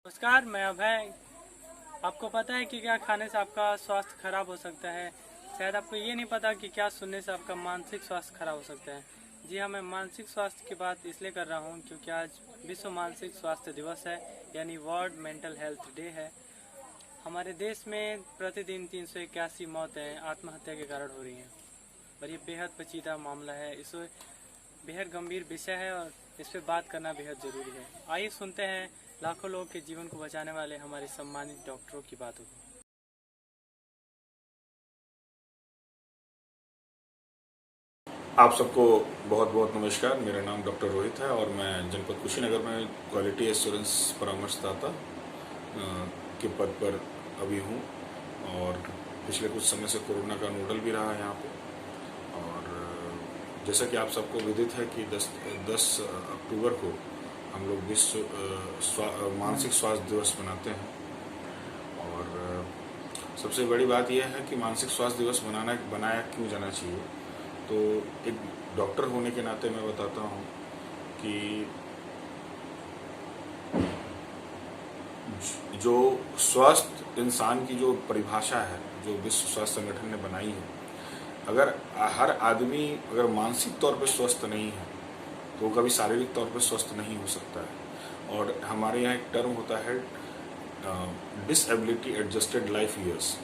नमस्कार, मैं अभय। आपको पता है कि क्या खाने से आपका स्वास्थ्य खराब हो सकता है? शायद आपको ये नहीं पता कि क्या सुनने से आपका मानसिक स्वास्थ्य खराब हो सकता है। जी हाँ, मैं मानसिक स्वास्थ्य की बात इसलिए कर रहा हूँ क्योंकि आज विश्व मानसिक स्वास्थ्य दिवस है, यानी वर्ल्ड मेंटल हेल्थ डे है। हमारे देश में प्रतिदिन 381 मौतें आत्महत्या के कारण हो रही हैं और ये बेहद पेचीदा मामला है। इसे बेहद गंभीर विषय है और इस पर बात करना बेहद ज़रूरी है। आइए सुनते हैं लाखों लोगों के जीवन को बचाने वाले हमारे सम्मानित डॉक्टरों की बातों को। आप सबको बहुत बहुत नमस्कार। मेरा नाम डॉक्टर रोहित है और मैं जनपद कुशीनगर में क्वालिटी एश्योरेंस परामर्शदाता के पद पर अभी हूँ और पिछले कुछ समय से कोरोना का नोडल भी रहा है यहाँ पे। और जैसा कि आप सबको विदित है कि 10 अक्टूबर को हम लोग विश्व मानसिक स्वास्थ्य दिवस मनाते हैं। और सबसे बड़ी बात यह है कि मानसिक स्वास्थ्य दिवस बनाया क्यों जाना चाहिए। तो एक डॉक्टर होने के नाते मैं बताता हूँ कि जो स्वस्थ इंसान की जो परिभाषा है, जो विश्व स्वास्थ्य संगठन ने बनाई है, अगर हर आदमी अगर मानसिक तौर पर स्वस्थ नहीं है तो कभी शारीरिक तौर पर स्वस्थ नहीं हो सकता है। और हमारे यहाँ एक टर्म होता है डिसएबिलिटी एडजस्टेड लाइफ ईयर्स,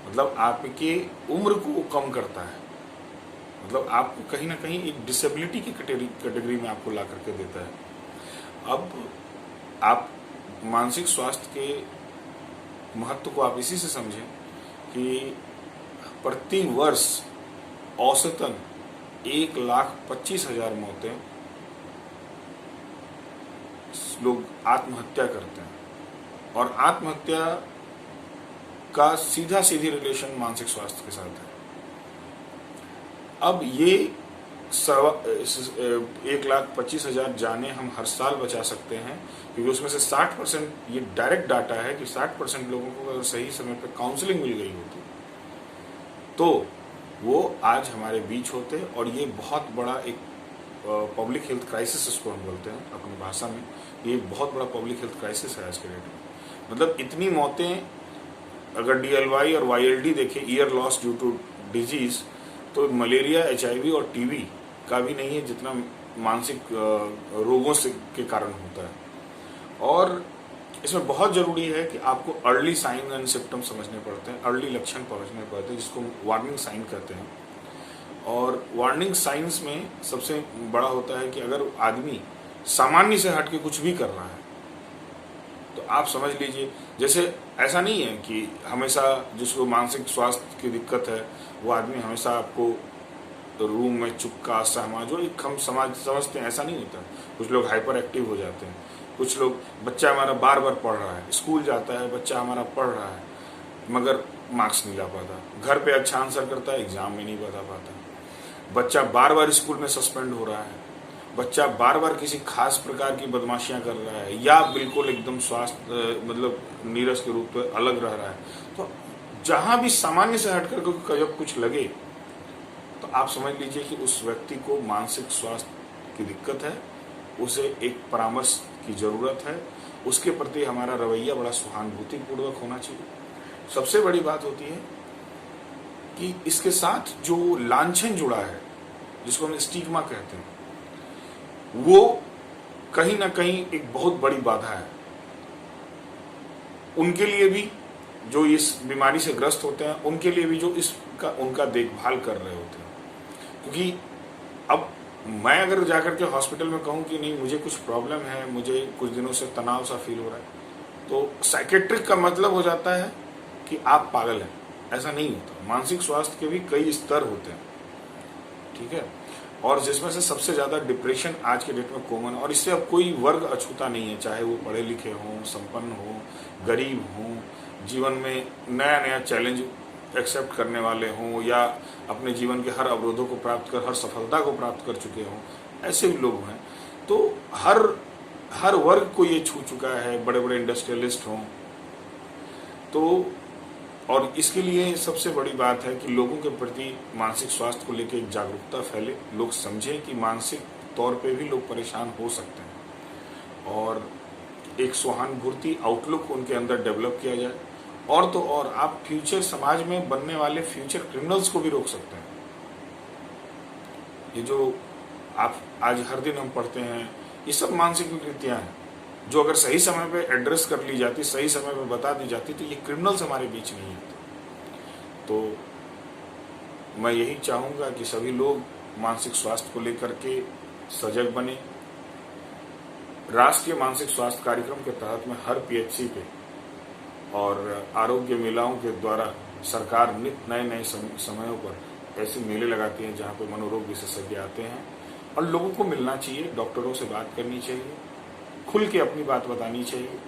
मतलब आपके उम्र को कम करता है, मतलब आपको कहीं ना कहीं एक डिसेबिलिटी की कैटेगरी में आपको ला करके देता है। अब आप मानसिक स्वास्थ्य के महत्व को आप इसी से समझें कि प्रति वर्ष औसतन 1,25,000 मौतें लोग आत्महत्या करते हैं और आत्महत्या का सीधी रिलेशन मानसिक स्वास्थ्य के साथ है। अब ये 1,25,000 जाने हम हर साल बचा सकते हैं क्योंकि उसमें से 60%, ये डायरेक्ट डाटा है कि 60% लोगों को अगर सही समय पर काउंसलिंग मिल गई होती तो वो आज हमारे बीच होते। और ये बहुत बड़ा एक पब्लिक हेल्थ क्राइसिस इसको हम बोलते हैं अपनी भाषा में, ये बहुत बड़ा पब्लिक हेल्थ क्राइसिस है आज के डेट में। मतलब इतनी मौतें, अगर DLY और YLD देखें, year loss due to disease, तो मलेरिया, HIV और TB का भी नहीं है जितना मानसिक रोगों से के कारण होता है। और इसमें बहुत जरूरी है कि आपको अर्ली साइन एंड सिम्टम समझने पड़ते हैं, अर्ली लक्षण पहुंचने पड़ते हैं, जिसको वार्निंग साइन कहते हैं। और वार्निंग साइंस में सबसे बड़ा होता है कि अगर आदमी सामान्य से हट के कुछ भी कर रहा है तो आप समझ लीजिए, जैसे ऐसा नहीं है कि हमेशा जिसको मानसिक स्वास्थ्य की दिक्कत है वो आदमी हमेशा आपको रूम में चुपका सहमा, जो एक हम समाज समझते हैं, ऐसा नहीं होता। कुछ लोग हाइपर एक्टिव हो जाते हैं, कुछ लोग, बच्चा हमारा बार बार पढ़ रहा है, स्कूल जाता है, बच्चा हमारा पढ़ रहा है मगर मार्क्स नहीं ला पाता, घर पे अच्छा आंसर करता है, एग्जाम में नहीं बता पाता, बच्चा बार बार स्कूल में सस्पेंड हो रहा है, बच्चा बार बार किसी खास प्रकार की बदमाशियां कर रहा है या बिल्कुल एकदम स्वास्थ्य मतलब नीरस के रूप में अलग रह रहा है। तो जहां भी सामान्य से हटकर जब कुछ लगे तो आप समझ लीजिए कि उस व्यक्ति को मानसिक स्वास्थ्य की दिक्कत है, उसे एक परामर्श की जरूरत है, उसके प्रति हमारा रवैया बड़ा सहानुभूतिपूर्वक होना चाहिए। सबसे बड़ी बात होती है कि इसके साथ जो लांछन जुड़ा है, जिसको हम स्टिग्मा कहते हैं, वो कहीं ना कहीं एक बहुत बड़ी बाधा है उनके लिए भी जो इस बीमारी से ग्रस्त होते हैं, उनके लिए भी जो इसका उनका देखभाल कर रहे होते हैं। क्योंकि अब मैं अगर जाकर के हॉस्पिटल में कहूँ कि नहीं मुझे कुछ प्रॉब्लम है, मुझे कुछ दिनों से तनाव सा फील हो रहा है, तो साइकेट्रिक का मतलब हो जाता है कि आप पागल हैं। ऐसा नहीं होता। मानसिक स्वास्थ्य के भी कई स्तर होते हैं, ठीक है, और जिसमें से सबसे ज्यादा डिप्रेशन आज के डेट में कॉमन है। और इससे अब कोई वर्ग अछूता नहीं है, चाहे वो पढ़े लिखे हों, संपन्न हो, गरीब हों, जीवन में नया नया चैलेंज एक्सेप्ट करने वाले हों या अपने जीवन के हर अवरोधों को प्राप्त कर, हर सफलता को प्राप्त कर चुके हों, ऐसे भी लोग हैं। तो हर वर्ग को ये छू चुका है, बड़े बड़े इंडस्ट्रियलिस्ट हों। तो और इसके लिए सबसे बड़ी बात है कि लोगों के प्रति मानसिक स्वास्थ्य को लेकर एक जागरूकता फैले, लोग समझें कि मानसिक तौर पे भी लोग परेशान हो सकते हैं। और एक सहानुभूति आउटलुक उनके अंदर डेवलप किया जाए। और तो और आप फ्यूचर समाज में बनने वाले फ्यूचर क्रिमिनल्स को भी रोक सकते हैं। ये जो आप आज हर दिन हम पढ़ते हैं, ये सब मानसिक विकृतियां हैं जो अगर सही समय पे एड्रेस कर ली जाती, सही समय पे बता दी जाती, तो ये क्रिमिनल्स हमारे बीच नहीं आते। तो मैं यही चाहूँगा कि सभी लोग मानसिक स्वास्थ्य को लेकर के सजग बने। राष्ट्रीय मानसिक स्वास्थ्य कार्यक्रम के तहत में हर पीएचसी पे और आरोग्य मेलाओं के द्वारा सरकार नित्य नए नए समयों पर ऐसे मेले लगाती है जहाँ पे मनोरोग विशेषज्ञ आते हैं और लोगों को मिलना चाहिए, डॉक्टरों से बात करनी चाहिए, खुल के अपनी बात बतानी चाहिए।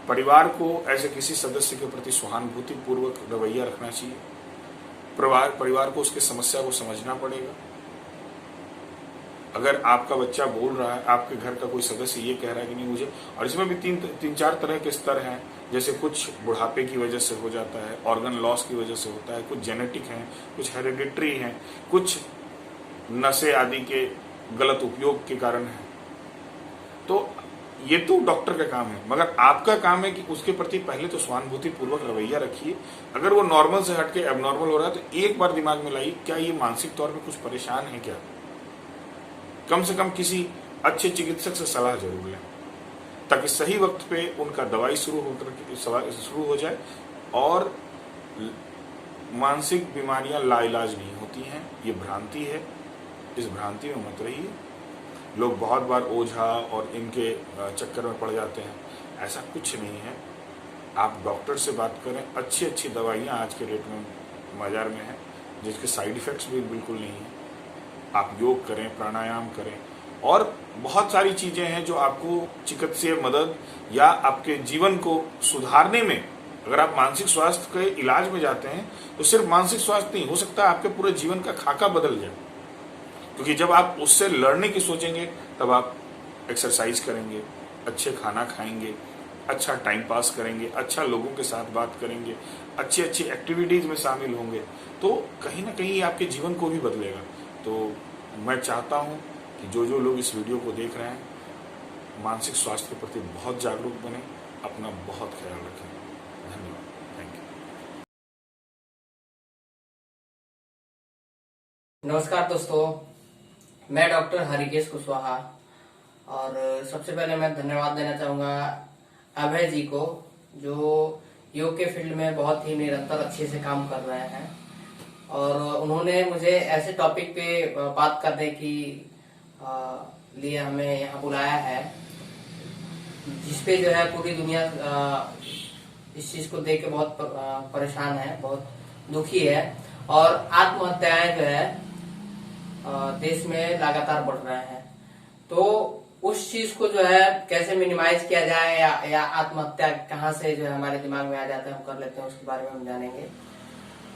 परिवार को ऐसे किसी सदस्य के प्रति सहानुभूति पूर्वक रवैया रखना चाहिए। परिवार को उसकी समस्या को समझना पड़ेगा। अगर आपका बच्चा बोल रहा है, आपके घर का कोई सदस्य ये कह रहा है कि नहीं मुझे, और इसमें भी तीन चार तरह के स्तर हैं, जैसे कुछ बुढ़ापे की वजह से हो जाता है, ऑर्गन लॉस की वजह से होता है, कुछ जेनेटिक हैं, कुछ हेरिडिटरी हैं, कुछ नशे आदि के गलत उपयोग के कारण है। तो ये तो डॉक्टर का काम है, मगर आपका काम है कि उसके प्रति पहले तो सहानुभूति पूर्वक रवैया रखिए। अगर वो नॉर्मल से हटके एबनॉर्मल हो रहा है तो एक बार दिमाग में लाइए, क्या ये मानसिक तौर पे कुछ परेशान है क्या? कम से कम किसी अच्छे चिकित्सक से सलाह जरूर लें, ताकि सही वक्त पे उनका दवाई शुरू हो जाए। और मानसिक बीमारियां लाइलाज नहीं होती हैं, ये भ्रांति है, इस भ्रांति में मत रहिए। लोग बहुत बार ओझा और इनके चक्कर में पड़ जाते हैं, ऐसा कुछ नहीं है। आप डॉक्टर से बात करें, अच्छी अच्छी दवाइयाँ आज के डेट में बाजार में हैं जिसके साइड इफ़ेक्ट्स भी बिल्कुल नहीं हैं। आप योग करें, प्राणायाम करें, और बहुत सारी चीज़ें हैं जो आपको चिकित्सीय मदद या आपके जीवन को सुधारने में, अगर आप मानसिक स्वास्थ्य के इलाज में जाते हैं तो सिर्फ मानसिक स्वास्थ्य नहीं हो सकता, आपके पूरे जीवन का खाका बदल जाए। क्योंकि जब आप उससे लड़ने की सोचेंगे तब आप एक्सरसाइज करेंगे, अच्छे खाना खाएंगे, अच्छा टाइम पास करेंगे, अच्छा लोगों के साथ बात करेंगे, अच्छी अच्छी एक्टिविटीज़ में शामिल होंगे, तो कहीं ना कहीं आपके जीवन को भी बदलेगा। तो मैं चाहता हूं कि जो लोग इस वीडियो को देख रहे हैं मानसिक स्वास्थ्य के प्रति बहुत जागरूक बने, अपना बहुत ख्याल रखें। धन्यवाद। Thank you. नमस्कार दोस्तों, मैं डॉक्टर हरिकेश कुशवाहा, और सबसे पहले मैं धन्यवाद देना चाहूँगा अभय जी को, जो योग के फील्ड में बहुत ही निरंतर अच्छे से काम कर रहे हैं, और उन्होंने मुझे ऐसे टॉपिक पे बात करने की लिए हमें यहाँ बुलाया है जिसपे जो है पूरी दुनिया इस चीज को देख के बहुत परेशान है, बहुत दुखी है, और आत्महत्याएं जो है देश में लगातार बढ़ रहे हैं। तो उस चीज को जो है कैसे मिनिमाइज किया जाए, या आत्महत्या कहाँ से जो है हमारे दिमाग में आ जाता है, हम कर लेते हैं, उसके बारे में हम जानेंगे।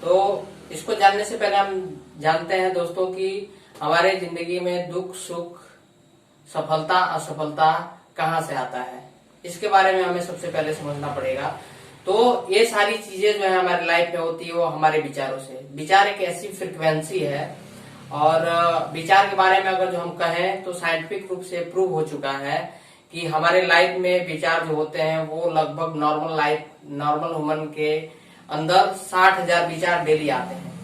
तो इसको जानने से पहले हम जानते हैं दोस्तों कि हमारे जिंदगी में दुख सुख, सफलता असफलता कहाँ से आता है, इसके बारे में हमें सबसे पहले समझना पड़ेगा। तो ये सारी चीजें जो है हमारी लाइफ में होती है वो हमारे विचारों से। विचार एक ऐसी फ्रिक्वेंसी है, और विचार के बारे में अगर जो हम कहें तो साइंटिफिक रूप से प्रूव हो चुका है कि हमारे लाइफ में विचार जो होते हैं वो लगभग नॉर्मल ह्यूमन के अंदर 60,000 विचार डेली आते हैं।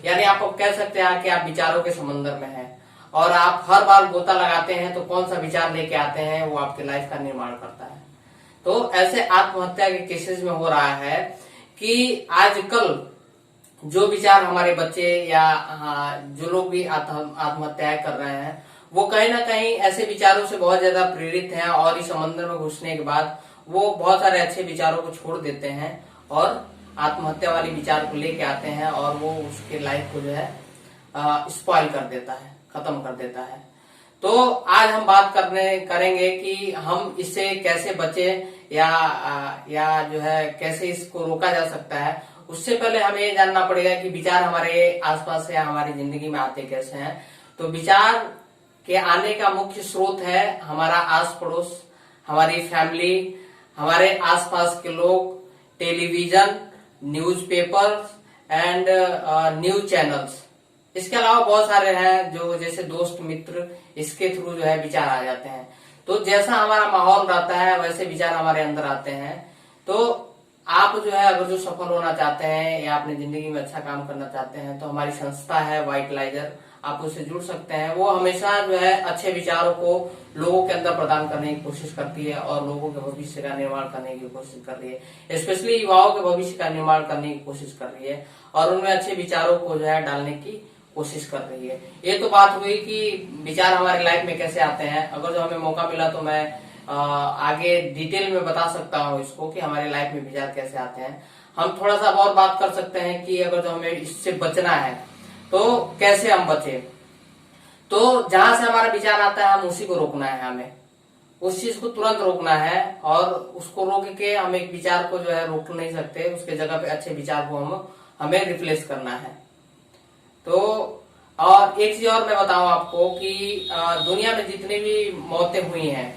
यानी आप कह सकते हैं कि आप विचारों के समंदर में हैं, और आप हर बार गोता लगाते हैं तो कौन सा विचार लेके आते हैं वो आपके लाइफ का निर्माण करता है। तो ऐसे आत्महत्या के केसेस में हो रहा है कि आजकल जो विचार हमारे बच्चे या जो लोग भी आत्महत्याएं कर रहे हैं वो कहीं ना कहीं ऐसे विचारों से बहुत ज्यादा प्रेरित हैं, और इस समंदर में घुसने के बाद वो बहुत सारे अच्छे विचारों को छोड़ देते हैं और आत्महत्या वाली विचार को लेके आते हैं, और वो उसके लाइफ को जो है स्पॉइल कर देता है, खत्म कर देता है। तो आज हम बात करेंगे कि हम इससे कैसे बचे, या जो है कैसे इसको रोका जा सकता है। उससे पहले हमें ये जानना पड़ेगा कि विचार हमारे आसपास या हमारी जिंदगी में आते कैसे हैं। तो विचार के आने का मुख्य स्रोत है हमारा आस पड़ोस, हमारी फैमिली, हमारे आसपास के लोग, television, newspaper and news channels. इसके अलावा बहुत सारे हैं जो जैसे दोस्त मित्र, इसके थ्रू जो है विचार आ जाते हैं। तो जैसा हमारा माहौल रहता है वैसे विचार हमारे अंदर आते हैं। तो आप जो है अगर जो सफल होना चाहते हैं या अपनी जिंदगी में अच्छा काम करना चाहते हैं तो हमारी संस्था है वाइटलाइजर, आप उससे जुड़ सकते हैं। वो हमेशा जो है अच्छे विचारों को लोगों के अंदर प्रदान करने की कोशिश करती है और लोगों के भविष्य का निर्माण करने की कोशिश कर रही है, स्पेशली युवाओं के भविष्य का निर्माण करने की कोशिश कर रही है और उनमें अच्छे विचारों को जो है डालने की कोशिश कर रही है। ये तो बात हुई कि विचार हमारे लाइफ में कैसे आते हैं। अगर जो हमें मौका मिला तो मैं आगे डिटेल में बता सकता हूँ इसको कि हमारे लाइफ में विचार कैसे आते हैं। हम थोड़ा सा और बात कर सकते हैं कि अगर जो हमें इससे बचना है तो कैसे हम बचे। तो जहां से हमारा विचार आता है हम उसी को रोकना है, हमें उस चीज को तुरंत रोकना है और उसको रोक के हम एक विचार को जो है रोक नहीं सकते, उसके जगह पे अच्छे विचार को हमें रिप्लेस करना है। तो और एक चीज और मैं बताऊं आपको कि दुनिया में जितनी भी मौतें हुई हैं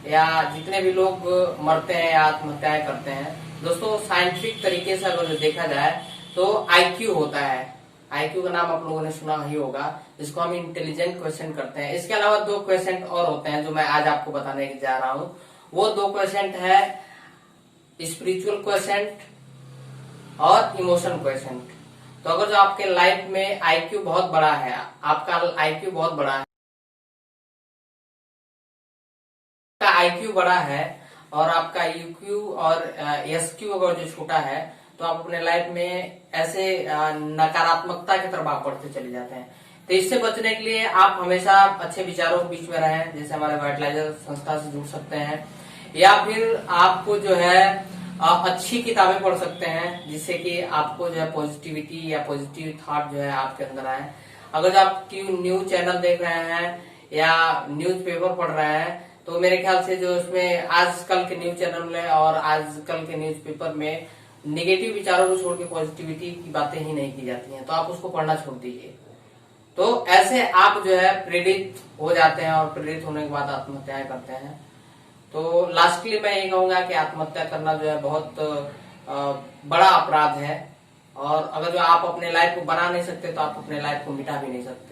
या जितने भी लोग मरते हैं या आत्महत्याएं करते हैं, दोस्तों साइंटिफिक तरीके से अगर देखा जाए तो आईक्यू होता है। आईक्यू का नाम आप लोगों ने सुना ही होगा, जिसको हम इंटेलिजेंट क्वेश्चन करते हैं। इसके अलावा 2 क्वेश्चन और होते हैं जो मैं आज आपको बताने जा रहा हूँ। वो 2 क्वेश्चन है स्पिरिचुअल क्वेश्चन और इमोशन क्वेश्चन। तो अगर जो आपके लाइफ में आईक्यू बहुत बड़ा है, आपका आईक्यू बहुत बड़ा है, आईक्यू बड़ा है और आपका यूक्यू और एसक्यू अगर जो छोटा है तो आप अपने लाइफ में ऐसे नकारात्मकता की तरफ आप बढ़ते चले जाते हैं। तो इससे बचने के लिए आप हमेशा अच्छे विचारों के बीच में रहें, जैसे हमारे वाइटलाइजर संस्था से जुड़ सकते हैं या फिर आपको जो है अच्छी किताबें पढ़ सकते हैं जिससे कि आपको जो है पॉजिटिविटी या पॉजिटिव थॉट जो है आपके अंदर आए। अगर आप न्यूज चैनल देख रहे हैं या न्यूज़पेपर पढ़ रहे हैं तो मेरे ख्याल से जो उसमें आजकल के न्यूज चैनल में और आजकल के न्यूज़पेपर में नेगेटिव विचारों को छोड़ के पॉजिटिविटी की बातें ही नहीं की जाती हैं, तो आप उसको पढ़ना छोड़ दीजिए। तो ऐसे आप जो है प्रेरित हो जाते हैं और प्रेरित होने के बाद आत्महत्याएं करते हैं। तो लास्टली मैं ये कहूंगा कि आत्महत्या करना जो है बहुत बड़ा अपराध है और अगर जो आप अपने लाइफ को बना नहीं सकते तो आप अपने लाइफ को मिटा भी नहीं सकते।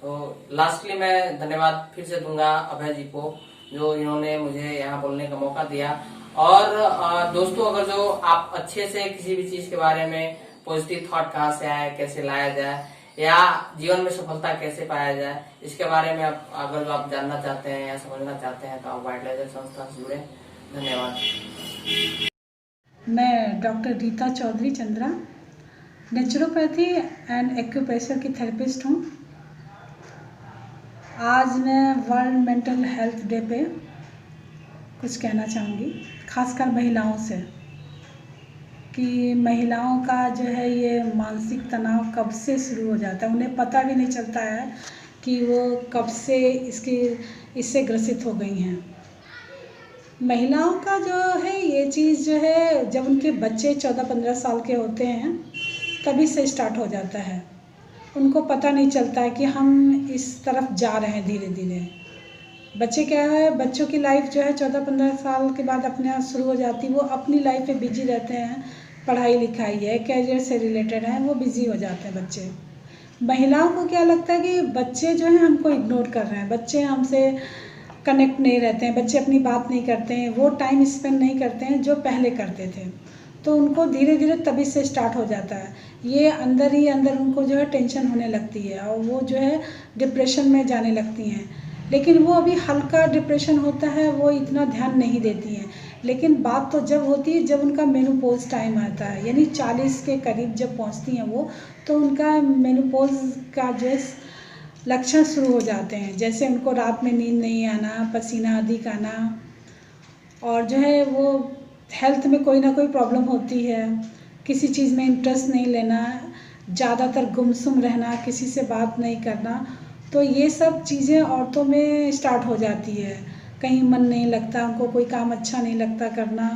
तो लास्टली मैं धन्यवाद फिर से दूंगा अभय जी को, जो इन्होंने मुझे यहाँ बोलने का मौका दिया। और दोस्तों अगर जो आप अच्छे से किसी भी चीज के बारे में पॉजिटिव थॉट कहाँ से आए, कैसे लाया जाए या जीवन में सफलता कैसे पाया जाए, इसके बारे में अगर जो आप जानना चाहते हैं या समझना चाहते हैं तो आप वाइटलाइजर संस्था से जुड़े। धन्यवाद। मैं doctor Rita Chaudhary Chandra naturopathy and acupressure की थेरेपिस्ट हूँ। आज मैं वर्ल्ड मेंटल हेल्थ डे पे कुछ कहना चाहूँगी, खासकर महिलाओं से, कि महिलाओं का जो है ये मानसिक तनाव कब से शुरू हो जाता है, उन्हें पता भी नहीं चलता है कि वो कब से इससे ग्रसित हो गई हैं। महिलाओं का जो है ये चीज़ जो है जब उनके बच्चे 14-15 साल के होते हैं तभी से स्टार्ट हो जाता है। उनको पता नहीं चलता है कि हम इस तरफ जा रहे हैं धीरे धीरे। बच्चे क्या है, बच्चों की लाइफ जो है 14-15 साल के बाद अपने आप शुरू हो जाती है। वो अपनी लाइफ में बिजी रहते हैं, पढ़ाई लिखाई है, कैरियर से रिलेटेड है, वो बिजी हो जाते हैं बच्चे। महिलाओं को क्या लगता है कि बच्चे जो हैं हमको इग्नोर कर रहे हैं, बच्चे हमसे कनेक्ट नहीं रहते हैं, बच्चे अपनी बात नहीं करते हैं, वो टाइम स्पेंड नहीं करते हैं जो पहले करते थे। तो उनको धीरे धीरे तभी से स्टार्ट हो जाता है, ये अंदर ही अंदर उनको जो है टेंशन होने लगती है और वो जो है डिप्रेशन में जाने लगती हैं। लेकिन वो अभी हल्का डिप्रेशन होता है, वो इतना ध्यान नहीं देती हैं। लेकिन बात तो जब होती है जब उनका मेनोपॉज टाइम आता है, यानी 40 के करीब जब पहुंचती हैं वो, तो उनका मेनोपॉज का जो लक्षण शुरू हो जाते हैं। जैसे उनको रात में नींद नहीं आना, पसीना अधिक आना और जो है वो हेल्थ में कोई ना कोई प्रॉब्लम होती है, किसी चीज़ में इंटरेस्ट नहीं लेना, ज़्यादातर गुमसुम रहना, किसी से बात नहीं करना। तो ये सब चीज़ें औरतों में स्टार्ट हो जाती है। कहीं मन नहीं लगता, उनको कोई काम अच्छा नहीं लगता करना,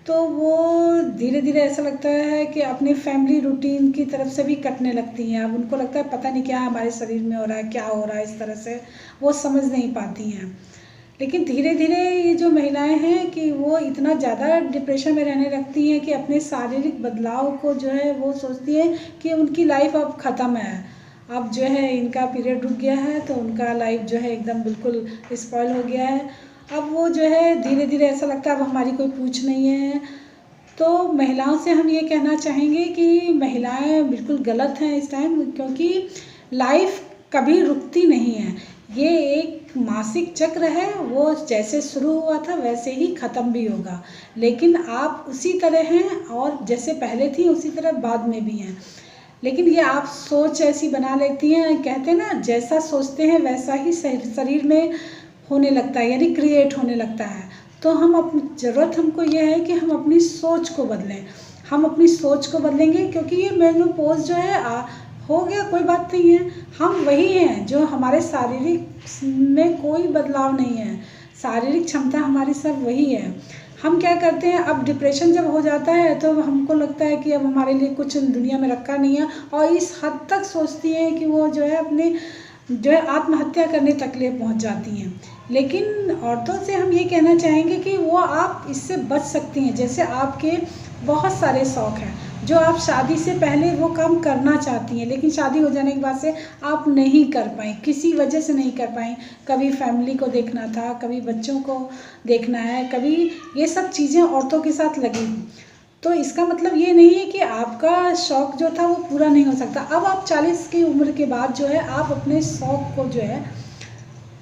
तो वो धीरे धीरे ऐसा लगता है कि अपने फैमिली रूटीन की तरफ से भी कटने लगती हैं। अब उनको लगता है पता नहीं क्या हमारे शरीर में हो रहा है, क्या हो रहा है, इस तरह से वो समझ नहीं पाती हैं। लेकिन धीरे धीरे ये जो महिलाएं हैं कि वो इतना ज़्यादा डिप्रेशन में रहने लगती हैं कि अपने शारीरिक बदलाव को जो है वो सोचती हैं कि उनकी लाइफ अब ख़त्म है, अब जो है इनका पीरियड रुक गया है तो उनका लाइफ जो है एकदम बिल्कुल स्पॉइल हो गया है। अब वो जो है धीरे धीरे ऐसा लगता है अब हमारी कोई पूछ नहीं है। तो महिलाओं से हम ये कहना चाहेंगे कि महिलाएं बिल्कुल गलत हैं इस टाइम, क्योंकि लाइफ कभी रुकती नहीं है। ये एक मासिक चक्र है, वो जैसे शुरू हुआ था वैसे ही ख़त्म भी होगा, लेकिन आप उसी तरह हैं और जैसे पहले थी उसी तरह बाद में भी हैं। लेकिन ये आप सोच ऐसी बना लेती हैं, कहते हैं ना जैसा सोचते हैं वैसा ही शरीर में होने लगता है, यानी क्रिएट होने लगता है। तो हम अपनी ज़रूरत हमको ये है कि हम अपनी सोच को बदलें। हम अपनी सोच को बदलेंगे क्योंकि ये मेनोपॉज जो है हो गया, कोई बात नहीं है। हम वही हैं जो हमारे शारीरिक में कोई बदलाव नहीं है, शारीरिक क्षमता हमारी सब वही है। हम क्या करते हैं, अब डिप्रेशन जब हो जाता है तो हमको लगता है कि अब हमारे लिए कुछ दुनिया में रखा नहीं है, और इस हद तक सोचती हैं कि वो जो है अपने जो है आत्महत्या करने तक लिए पहुंच जाती हैं। लेकिन औरतों से हम ये कहना चाहेंगे कि वो आप इससे बच सकती हैं। जैसे आपके बहुत सारे शौक़ हैं जो आप शादी से पहले वो काम करना चाहती हैं, लेकिन शादी हो जाने के बाद से आप नहीं कर पाई, किसी वजह से नहीं कर पाई। कभी फैमिली को देखना था, कभी बच्चों को देखना है, कभी ये सब चीज़ें औरतों के साथ लगी। तो इसका मतलब ये नहीं है कि आपका शौक़ जो था वो पूरा नहीं हो सकता। अब आप 40 की उम्र के बाद जो है आप अपने शौक़ को जो है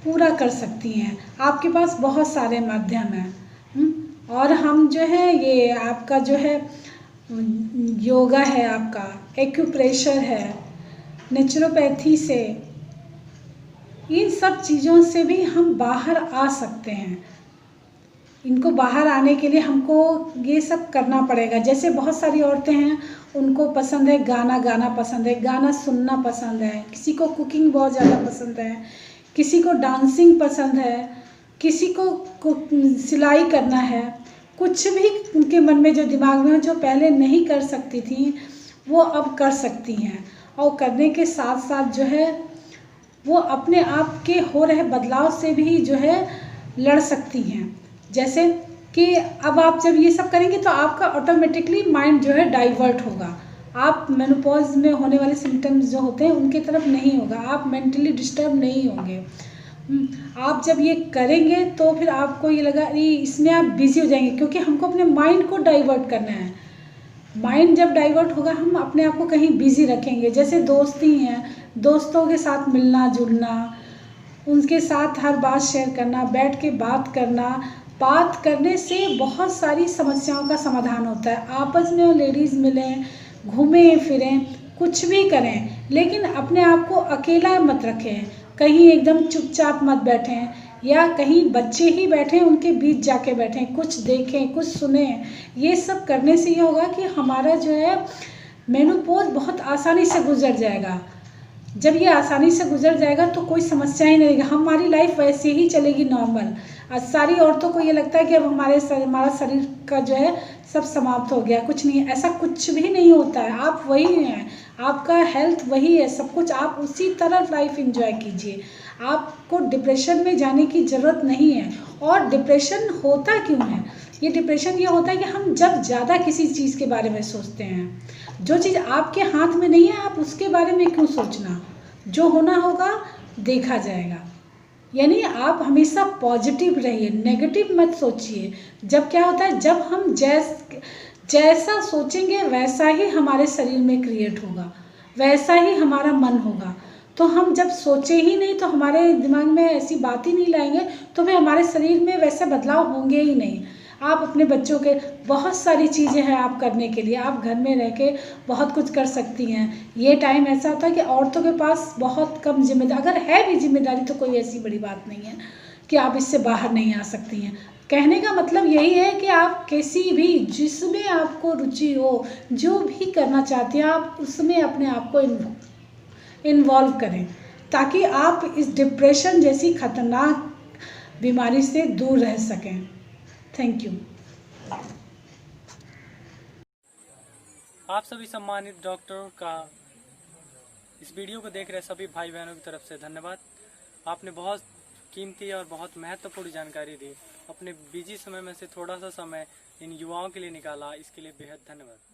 पूरा कर सकती हैं। आपके पास बहुत सारे माध्यम हैं। और हम जो है ये आपका जो है योगा है, आपका एक्यूप्रेशर है, नेचुरोपैथी से, इन सब चीज़ों से भी हम बाहर आ सकते हैं। इनको बाहर आने के लिए हमको ये सब करना पड़ेगा। जैसे बहुत सारी औरतें हैं उनको पसंद है गाना गाना पसंद है, गाना सुनना पसंद है, किसी को कुकिंग बहुत ज़्यादा पसंद है, किसी को डांसिंग पसंद है, किसी को सिलाई करना है। कुछ भी उनके मन में जो दिमाग में हो, जो पहले नहीं कर सकती थी वो अब कर सकती हैं। और करने के साथ साथ जो है वो अपने आप के हो रहे बदलाव से भी जो है लड़ सकती हैं। जैसे कि अब आप जब ये सब करेंगे तो आपका ऑटोमेटिकली माइंड जो है डाइवर्ट होगा। आप मेनोपॉज में होने वाले सिम्टम्स जो होते हैं उनके तरफ नहीं होगा, आप मेंटली डिस्टर्ब नहीं होंगे। आप जब ये करेंगे तो फिर आपको ये लगा इसमें आप बिजी हो जाएंगे, क्योंकि हमको अपने माइंड को डाइवर्ट करना है। माइंड जब डाइवर्ट होगा हम अपने आप को कहीं बिजी रखेंगे। जैसे दोस्ती हैं, दोस्तों के साथ मिलना जुलना, उनके साथ हर बात शेयर करना, बैठ के बात करना। बात करने से बहुत सारी समस्याओं का समाधान होता है। आपस में लेडीज़ मिलें, घूमें फिरें, कुछ भी करें, लेकिन अपने आप को अकेला मत रखें। कहीं एकदम चुपचाप मत बैठें, या कहीं बच्चे ही बैठें उनके बीच जाके बैठें, कुछ देखें, कुछ सुनें। ये सब करने से ये होगा कि हमारा जो है मेनोपॉज बहुत आसानी से गुजर जाएगा। जब ये आसानी से गुजर जाएगा तो कोई समस्या ही नहीं रहेगी, हमारी लाइफ वैसे ही चलेगी नॉर्मल। सारी औरतों को ये लगता है कि अब हमारा शरीर का जो है सब समाप्त हो गया, कुछ नहीं है। ऐसा कुछ भी नहीं होता है, आप वही हैं, आपका हेल्थ वही है, सब कुछ आप उसी तरह लाइफ एंजॉय कीजिए। आपको डिप्रेशन में जाने की ज़रूरत नहीं है। और डिप्रेशन होता क्यों है? ये डिप्रेशन ये होता है कि हम जब ज़्यादा किसी चीज़ के बारे में सोचते हैं, जो चीज़ आपके हाथ में नहीं है आप उसके बारे में क्यों सोचना, जो होना होगा देखा जाएगा। यानी आप हमेशा पॉजिटिव रहिए, नेगेटिव मत सोचिए। जब क्या होता है, जब हम जैसा सोचेंगे वैसा ही हमारे शरीर में क्रिएट होगा, वैसा ही हमारा मन होगा। तो हम जब सोचे ही नहीं तो हमारे दिमाग में ऐसी बात ही नहीं लाएंगे तो फिर हमारे शरीर में वैसे बदलाव होंगे ही नहीं। आप अपने बच्चों के बहुत सारी चीज़ें हैं आप करने के लिए, आप घर में रह के बहुत कुछ कर सकती हैं। ये टाइम ऐसा होता है कि औरतों के पास बहुत कम जिम्मेदारी, अगर है भी जिम्मेदारी तो कोई ऐसी बड़ी बात नहीं है कि आप इससे बाहर नहीं आ सकती हैं। कहने का मतलब यही है कि आप किसी भी जिसमें आपको रुचि हो, जो भी करना चाहती हैं आप उसमें अपने आप को इन्वॉल्व करें, ताकि आप इस डिप्रेशन जैसी खतरनाक बीमारी से दूर रह सकें। Thank you. आप सभी सम्मानित डॉक्टरों का इस वीडियो को देख रहे सभी भाई बहनों की तरफ से धन्यवाद। आपने बहुत कीमती और बहुत महत्वपूर्ण जानकारी दी। अपने बिजी समय में से थोड़ा सा समय इन युवाओं के लिए निकाला, इसके लिए बेहद धन्यवाद।